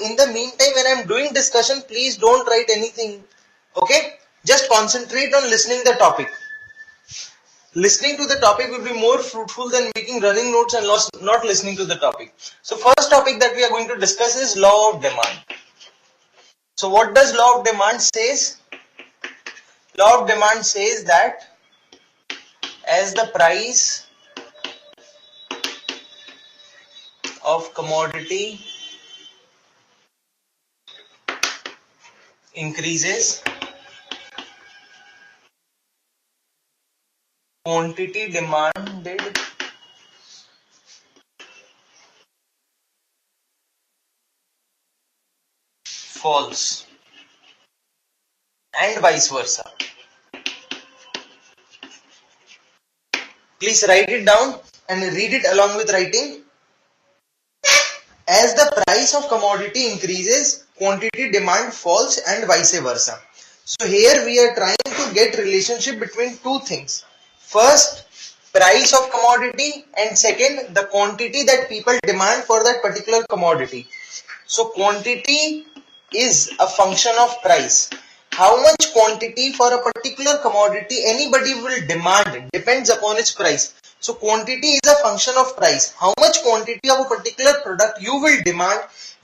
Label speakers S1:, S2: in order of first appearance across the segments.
S1: in the meantime, when I'm doing discussion, please don't write anything. Okay? Just concentrate on listening the topic. Listening to the topic will be more fruitful than making running notes and not listening to the topic. So first topic that we are going to discuss is law of demand. So what does law of demand says? Law of demand says that as the price of commodity increases, quantity demanded falls, and vice versa. Please write it down and read it along with writing. As the price of commodity increases, quantity demand falls and vice versa. So here we are trying to get relationship between two things. First, price of commodity, and second, the quantity that people demand for that particular commodity. So quantity is a function of price. How much quantity for a particular commodity anybody will demand depends upon its price. So quantity is a function of price. How much quantity of a particular product you will demand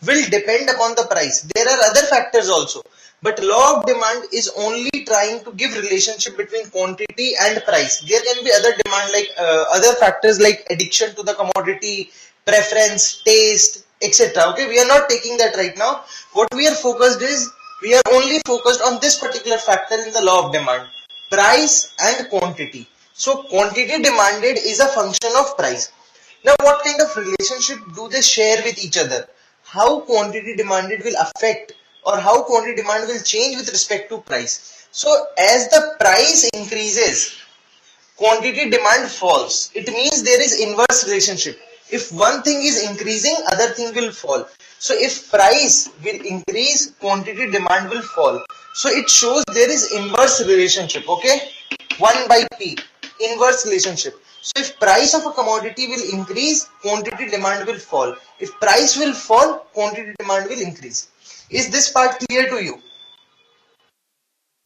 S1: will depend upon the price. There are other factors also, but law of demand is only trying to give relationship between quantity and price. There can be other demand like other factors like addiction to the commodity, preference, taste, etc. Okay, we are not taking that right now. What we are focused is, we are only focused on this particular factor in the law of demand, price and quantity. So quantity demanded is a function of price. Now what kind of relationship do they share with each other? How quantity demanded will affect, or how quantity demand will change with respect to price. So as the price increases, quantity demand falls. It means there is inverse relationship. If one thing is increasing, other thing will fall. So if price will increase, quantity demand will fall. So it shows there is inverse relationship. Okay, 1 by P, inverse relationship. So if price of a commodity will increase, quantity demand will fall. If price will fall, quantity demand will increase. Is this part clear to you?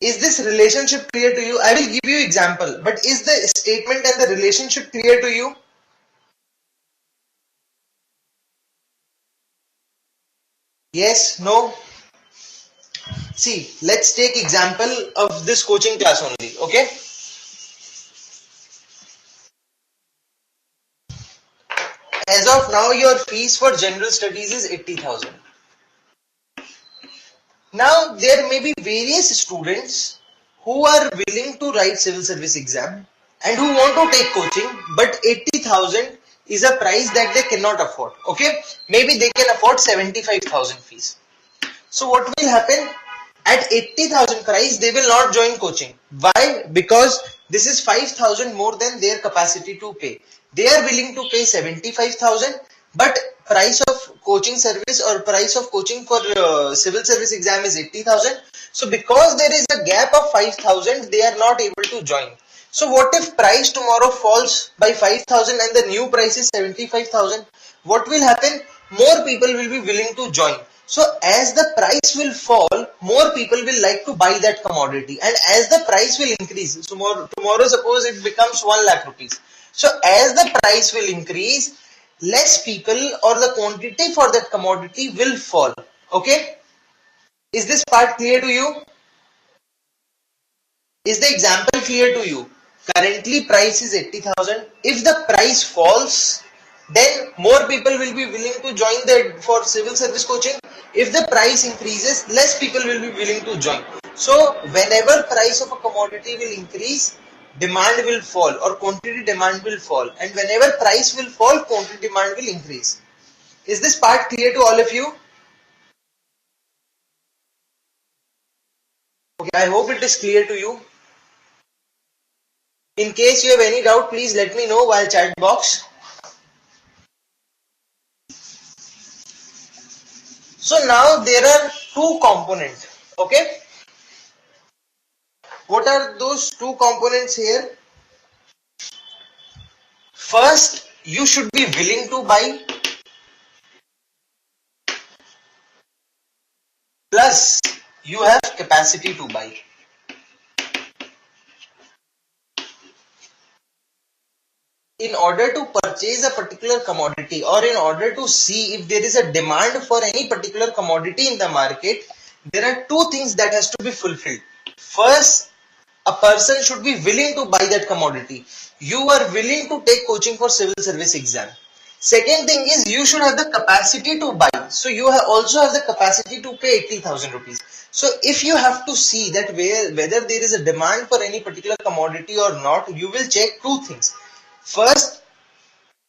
S1: Is this relationship clear to you? I will give you example, but is the statement and the relationship clear to you? Yes, no? See, let's take example of this coaching class only, okay? As of now, your fees for general studies is 80,000. Now, there may be various students who are willing to write civil service exam and who want to take coaching, but 80,000 is a price that they cannot afford, okay? Maybe they can afford 75,000 fees. So what will happen? At 80,000 price, they will not join coaching. Why? Because this is 5,000 more than their capacity to pay. They are willing to pay 75,000, but price of coaching service or price of coaching for civil service exam is 80,000. So because there is a gap of 5,000, they are not able to join. So what if price tomorrow falls by 5,000 and the new price is 75,000? What will happen? More people will be willing to join. So as the price will fall, more people will like to buy that commodity, and as the price will increase, so tomorrow suppose it becomes 1 lakh rupees. So as the price will increase, less people or the quantity for that commodity will fall. Okay? Is this part clear to you? Is the example clear to you? Currently price is 80,000. If the price falls, then more people will be willing to join for civil service coaching. If the price increases, less people will be willing to join. So whenever price of a commodity will increase, demand will fall or quantity demand will fall, and whenever price will fall, quantity demand will increase. Is this part clear to all of you? Okay, I hope it is clear to you. In case you have any doubt, please let me know via chat box. So now there are two components. Okay, what are those two components here? First, you should be willing to buy. plus you have capacity to buy. In order to purchase a particular commodity, or in order to see if there is a demand for any particular commodity in the market, there are two things that has to be fulfilled. First, a person should be willing to buy that commodity. You are willing to take coaching for civil service exam. Second thing is you should have the capacity to buy. So you also have the capacity to pay 80,000 rupees. So if you have to see that whether there is a demand for any particular commodity or not, you will check two things. First,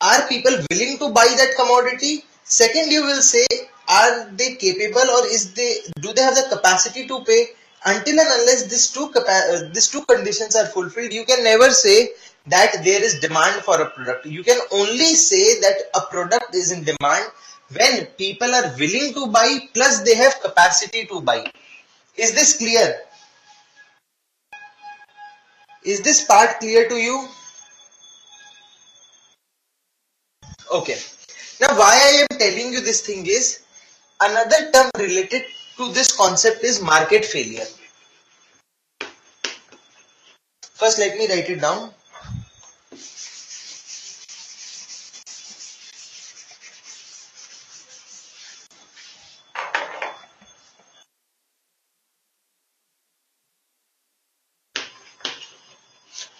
S1: are people willing to buy that commodity? Second, you will say, are they capable, or do they have the capacity to pay? Until and unless these two conditions are fulfilled, you can never say that there is demand for a product. You can only say that a product is in demand when people are willing to buy plus they have capacity to buy. Is this clear? Is this part clear to you? Okay. Now why I am telling you this thing is, another term related to this concept is market failure. First let me write it down.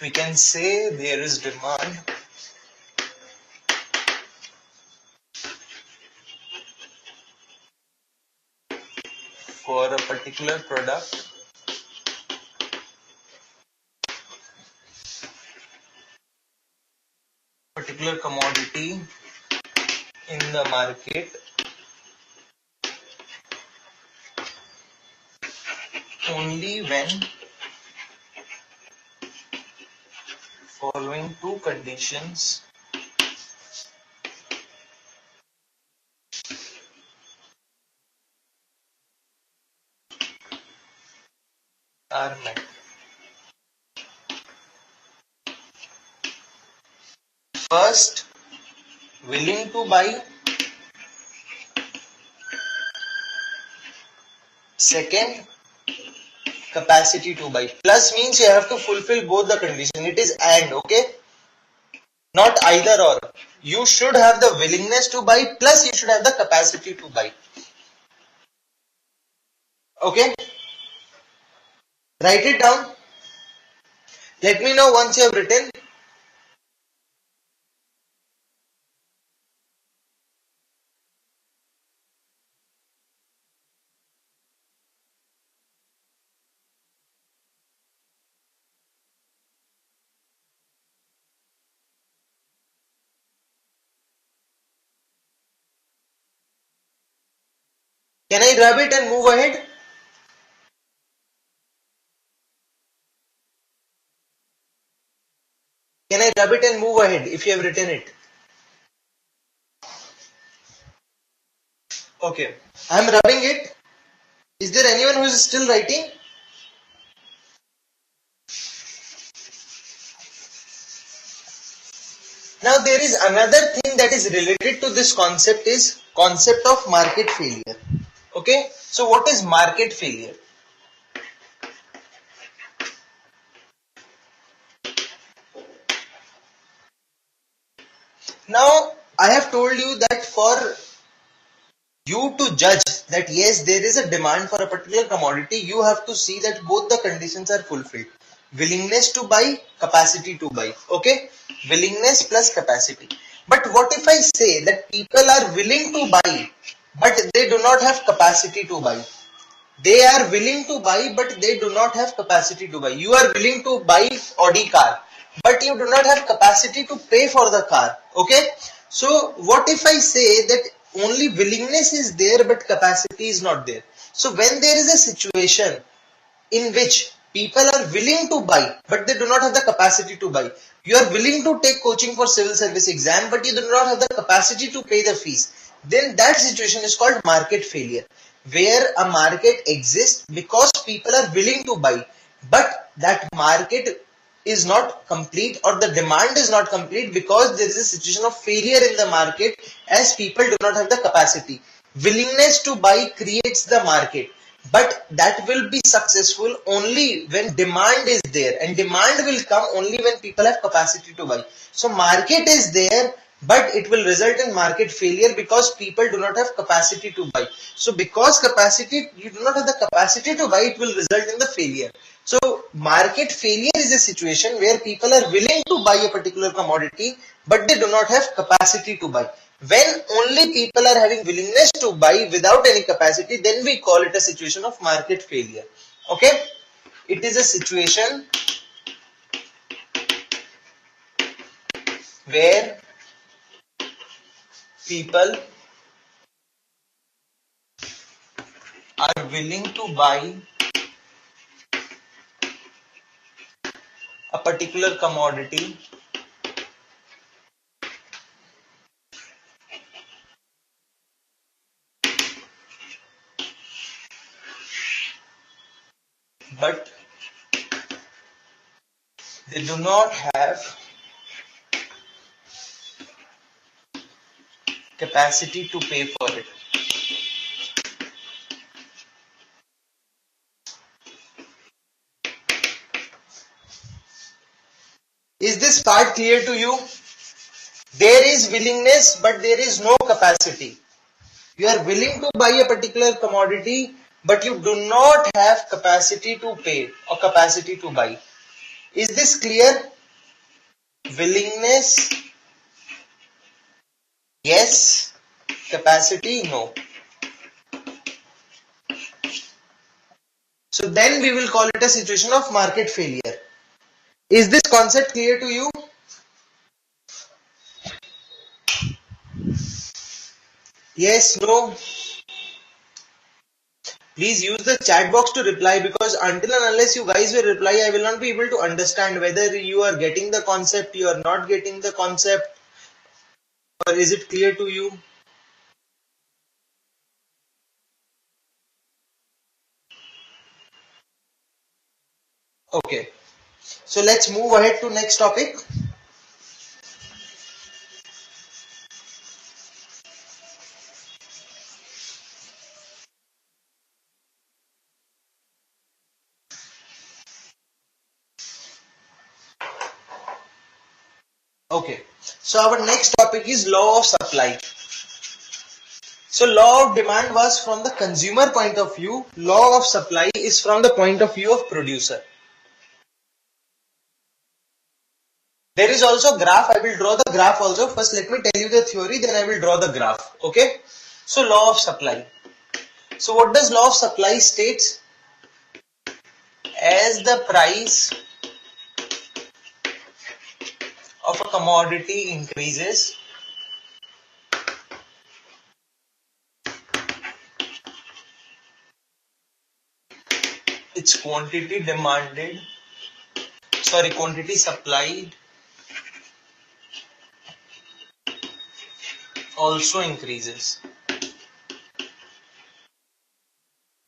S1: We can say there is demand for a particular product, particular commodity in the market only when following two conditions are met. First, willing to buy. Second, capacity to buy. Plus means you have to fulfill both the conditions. It is and, okay? Not either or. You should have the willingness to buy plus you should have the capacity to buy. Okay? Write it down. Let me know once you have written. Can I rub it and move ahead? Can I rub it and move ahead if you have written it? Okay. I am rubbing it. Is there anyone who is still writing? Now there is another thing that is related to this concept is concept of market failure. Okay. So what is market failure? Now I have told you that for you to judge that yes, there is a demand for a particular commodity, you have to see that both the conditions are fulfilled. Willingness to buy, capacity to buy. Okay? Willingness plus capacity. But what if I say that people are willing to buy, but they do not have capacity to buy? They are willing to buy, but they do not have capacity to buy. You are willing to buy Audi car, but you do not have capacity to pay for the car. Okay? So what if I say that only willingness is there but capacity is not there? So when there is a situation in which people are willing to buy but they do not have the capacity to buy, you are willing to take coaching for civil service exam but you do not have the capacity to pay the fees, then that situation is called market failure, where a market exists because people are willing to buy but that market is not complete, or the demand is not complete because there is a situation of failure in the market as people do not have the capacity. Willingness to buy creates the market. But that will be successful only when demand is there, and demand will come only when people have capacity to buy. So market is there, but it will result in market failure because people do not have capacity to buy. So because you do not have the capacity to buy, it will result in the failure. So market failure is a situation where people are willing to buy a particular commodity, but they do not have capacity to buy. When only people are having willingness to buy without any capacity, then we call it a situation of market failure. Okay? It is a situation where people are willing to buy a particular commodity but they do not have capacity to pay for it. Is this part clear to you? There is willingness, but there is no capacity. You are willing to buy a particular commodity, but you do not have capacity to pay or capacity to buy. Is this clear? Willingness, yes. Capacity, no. So then we will call it a situation of market failure. Is this concept clear to you? Yes, no? Please use the chat box to reply, because until and unless you guys will reply, I will not be able to understand whether you are getting the concept, you are not getting the concept, or is it clear to you? Okay. So let's move ahead to next topic. Okay. So our next topic is law of supply. So law of demand was from the consumer point of view. Law of supply is from the point of view of producer. There is also graph. I will draw the graph also. First let me tell you the theory, then I will draw the graph. Okay. So law of supply. So what does law of supply states? As the price of a commodity increases, its quantity supplied also increases.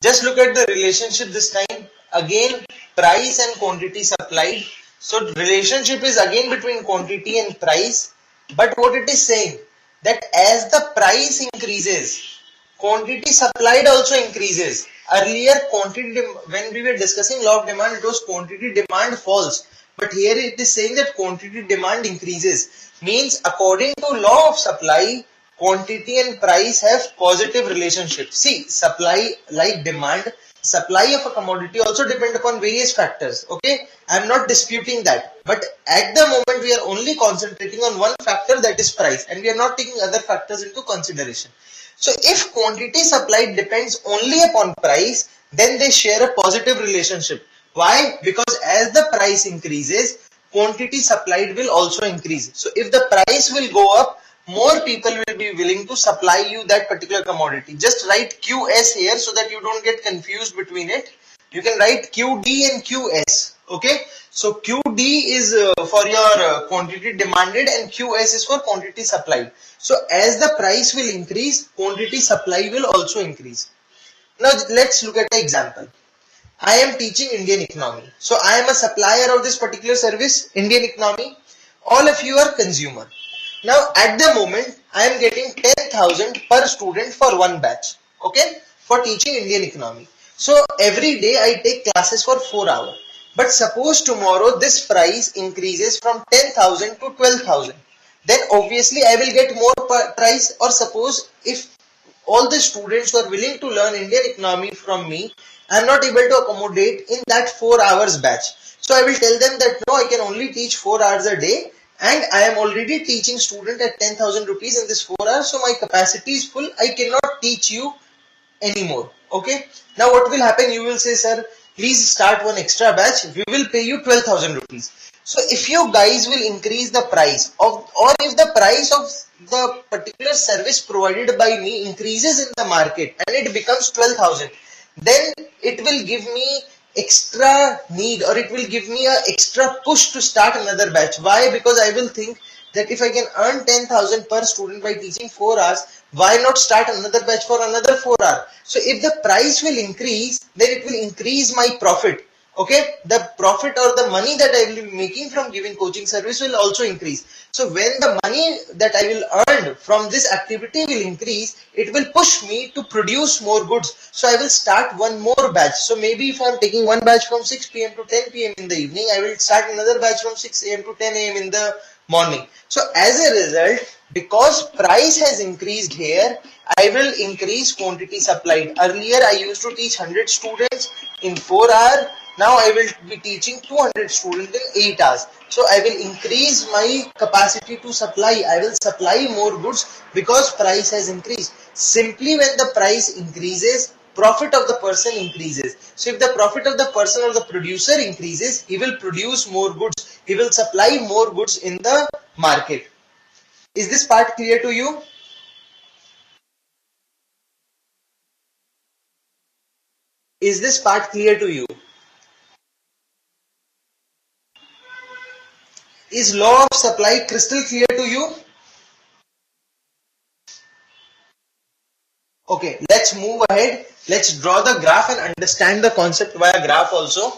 S1: Just look at the relationship this time. Again, price and quantity supplied. So relationship is again between quantity and price. But what it is saying, that as the price increases, quantity supplied also increases. Earlier, when we were discussing law of demand, it was quantity demand falls. But here it is saying that quantity demand increases. Means according to law of supply, quantity and price have positive relationship. See, supply like demand, supply of a commodity also depend upon various factors. Okay, I am not disputing that. But at the moment we are only concentrating on one factor, that is price, and we are not taking other factors into consideration. So if quantity supplied depends only upon price, then they share a positive relationship. Why? Because as the price increases, quantity supplied will also increase. So if the price will go up, more people will be willing to supply you that particular commodity. Just write QS here so that you don't get confused between it. You can write QD and QS. Okay. So QD is for your quantity demanded and QS is for quantity supplied. So as the price will increase, quantity supply will also increase. Now let's look at the example. I am teaching Indian economy. So I am a supplier of this particular service, Indian economy. All of you are consumer. Now at the moment, I am getting 10,000 per student for one batch. Okay, for teaching Indian economy. So every day I take classes for 4 hours. But suppose tomorrow this price increases from 10,000 to 12,000. Then obviously I will get more price. Or suppose if all the students who are willing to learn Indian economy from me, I am not able to accommodate in that 4 hours batch. So I will tell them that no, I can only teach 4 hours a day, and I am already teaching student at 10,000 rupees in this 4 hours. So my capacity is full. I cannot teach you anymore. Okay. Now what will happen? You will say, sir, please start one extra batch. We will pay you 12,000 rupees. So if you guys will increase the price of, or if the price of the particular service provided by me increases in the market and it becomes 12,000, then it will give me extra need, or it will give me a extra push to start another batch. Why? Because I will think that if I can earn 10,000 per student by teaching 4 hours, why not start another batch for another 4 hours? So if the price will increase, then it will increase my profit. Okay, the profit or the money that I will be making from giving coaching service will also increase. So when the money that I will earn from this activity will increase, it will push me to produce more goods. So I will start one more batch. So maybe if I am taking one batch from 6 p.m. to 10 p.m. in the evening, I will start another batch from 6 a.m. to 10 a.m. in the morning. So as a result, because price has increased here, I will increase quantity supplied. Earlier I used to teach 100 students in 4 hours. Now I will be teaching 200 students in 8 hours. So I will increase my capacity to supply. I will supply more goods because price has increased. Simply when the price increases, profit of the person increases. So if the profit of the person or the producer increases, he will produce more goods. He will supply more goods in the market. Is this part clear to you? Is this part clear to you? Is law of supply crystal clear to you? Okay, let's move ahead. Let's draw the graph and understand the concept via graph also.